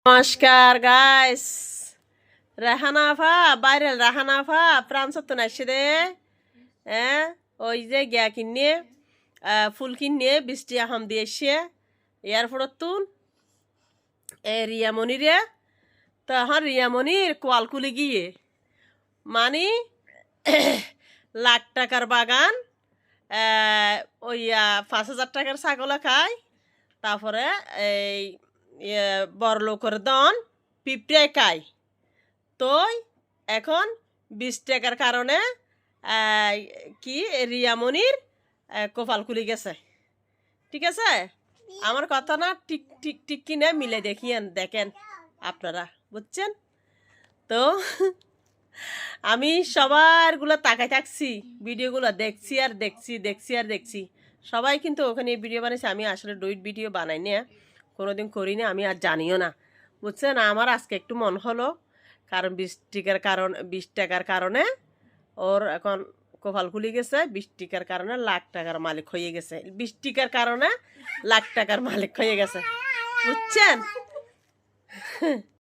নমস্কার গাইস, রেহানা আফা বাইরেল রেহানা আফা প্রাণ সত্য আসছে দে। হ্যাঁ, ওই যে গিয়া কিনে ফুল কিনে বৃষ্টি আহাম দিয়ে এসে এয়ারপোর্ট তুন রিয়ামণি রে। তখন রিয়ামণির কোয়ালকুলি গিয়ে মানে লাখ টাকার বাগান, ওই 5,000 টাকার ছাগল খায়। তারপরে এই বড় লোকের দন পিঁপড়ে খায়। তো এখন 20 টাকার কারণে কি রিয়ামণির কপাল খুলে গেছে। ঠিক আছে, আমার কথা না ঠিক ঠিক ঠিক কিনে মিলে দেখেন আপনারা, বুঝছেন তো। আমি সবারগুলো তাকাই থাকছি, ভিডিওগুলো দেখছি আর দেখছি। সবাই কিন্তু ওখানে ভিডিও বানাইছে। আমি আসলে ডুইট ভিডিও বানাই না, কোনোদিন করি না, আমি আর জানিও না, বুঝছেন। আমার আজকে একটু মন হলো, কারণ 20 টাকার কারণে ওর এখন কপাল খুলে গেছে। 20 টাকার কারণে লাখ টাকার মালিক হয়ে গেছে। 20 টাকার কারণে লাখ টাকার মালিক হয়ে গেছে, বুঝছেন।